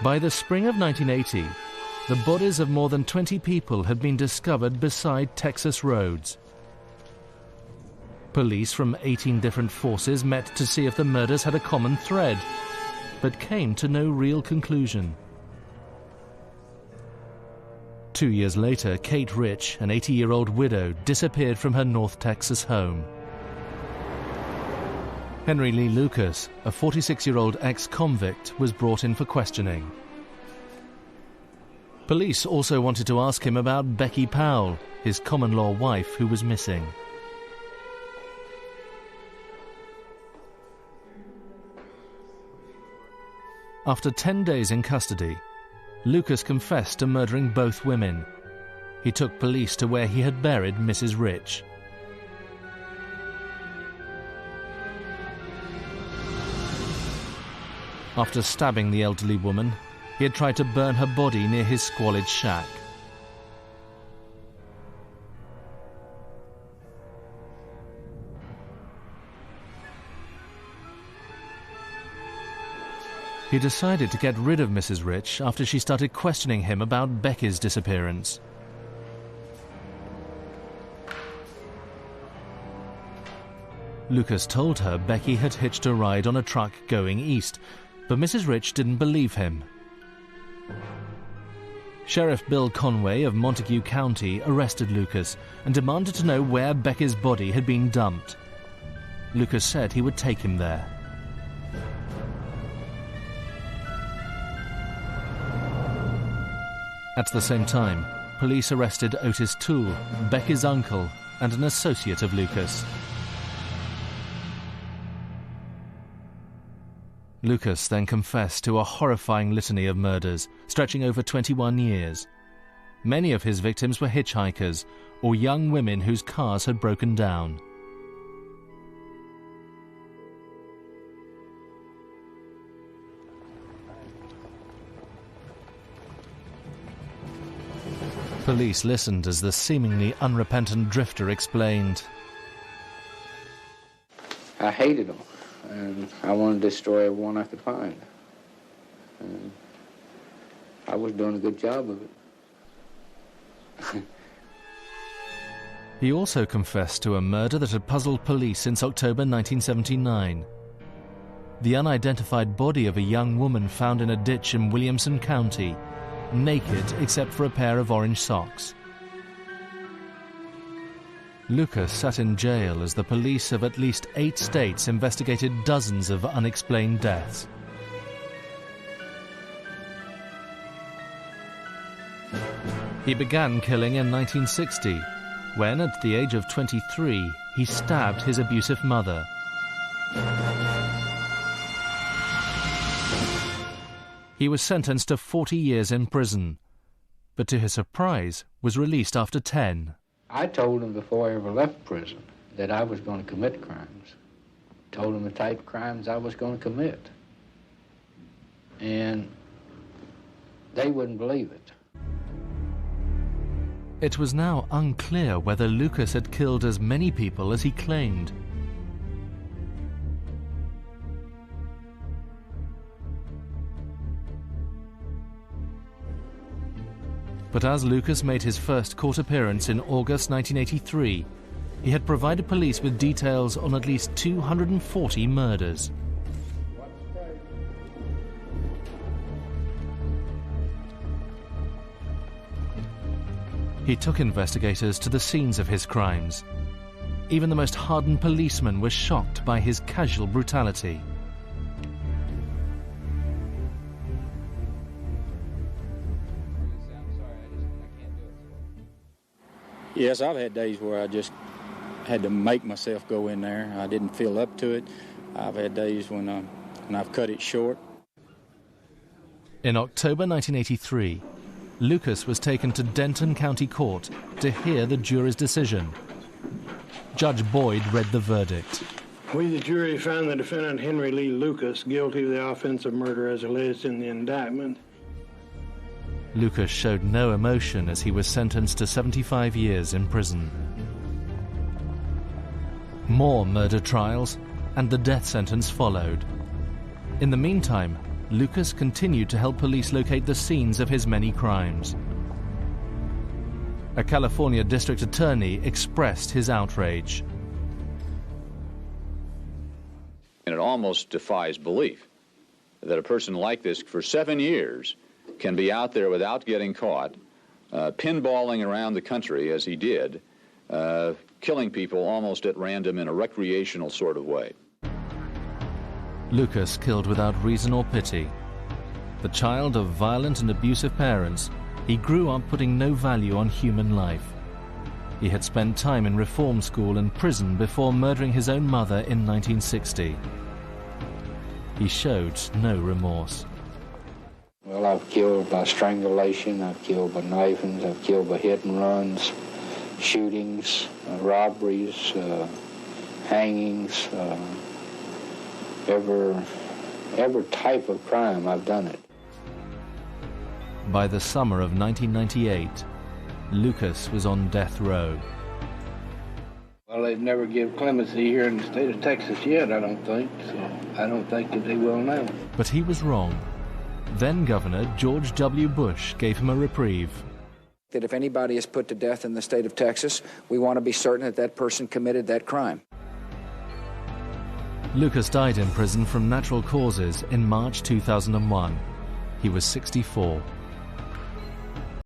By the spring of 1980, the bodies of more than 20 people had been discovered beside Texas roads. Police from 18 different forces met to see if the murders had a common thread, but came to no real conclusion. 2 years later, Kate Rich, an 80-year-old widow, disappeared from her North Texas home. Henry Lee Lucas, a 46-year-old ex-convict, was brought in for questioning. Police also wanted to ask him about Becky Powell, his common-law wife who was missing. After 10 days in custody, Lucas confessed to murdering both women. He took police to where he had buried Mrs. Rich. After stabbing the elderly woman, he had tried to burn her body near his squalid shack. He decided to get rid of Mrs. Rich after she started questioning him about Becky's disappearance. Lucas told her Becky had hitched a ride on a truck going east, but Mrs. Rich didn't believe him. Sheriff Bill Conway of Montague County arrested Lucas and demanded to know where Becky's body had been dumped. Lucas said he would take him there. At the same time, police arrested Otis Toole, Becky's uncle and an associate of Lucas. Lucas then confessed to a horrifying litany of murders, stretching over 21 years. Many of his victims were hitchhikers or young women whose cars had broken down. Police listened as the seemingly unrepentant drifter explained. I hated them, and I wanted to destroy everyone I could find. And I was doing a good job of it. He also confessed to a murder that had puzzled police since October 1979. The unidentified body of a young woman found in a ditch in Williamson County, naked except for a pair of orange socks. Lucas sat in jail as the police of at least 8 states investigated dozens of unexplained deaths. He began killing in 1960, when, at the age of 23, he stabbed his abusive mother. He was sentenced to 40 years in prison, but to his surprise was released after 10. I told them before I ever left prison that I was going to commit crimes. Told them the type of crimes I was going to commit. And they wouldn't believe it. It was now unclear whether Lucas had killed as many people as he claimed. But as Lucas made his first court appearance in August 1983, he had provided police with details on at least 240 murders. He took investigators to the scenes of his crimes. Even the most hardened policemen were shocked by his casual brutality. Yes, I've had days where I just had to make myself go in there. I didn't feel up to it. I've had days when I've cut it short. In October 1983, Lucas was taken to Denton County Court to hear the jury's decision. Judge Boyd read the verdict. We, the jury, found the defendant Henry Lee Lucas guilty of the offense of murder as alleged in the indictment. Lucas showed no emotion as he was sentenced to 75 years in prison. More murder trials and the death sentence followed. In the meantime, Lucas continued to help police locate the scenes of his many crimes. A California district attorney expressed his outrage. And it almost defies belief that a person like this for 7 years can be out there without getting caught, pinballing around the country as he did, killing people almost at random in a recreational sort of way. Lucas killed without reason or pity. The child of violent and abusive parents, he grew up putting no value on human life. He had spent time in reform school and prison before murdering his own mother in 1960. He showed no remorse. Well, I've killed by strangulation, I've killed by knifings, I've killed by hit and runs, shootings, robberies, hangings, every type of crime, I've done it. By the summer of 1998, Lucas was on death row. Well, they've never given clemency here in the state of Texas yet, I don't think, so I don't think that they will now. But he was wrong. Then Governor George W. Bush gave him a reprieve. That if anybody is put to death in the state of Texas, we want to be certain that that person committed that crime. Lucas died in prison from natural causes in March 2001. He was 64.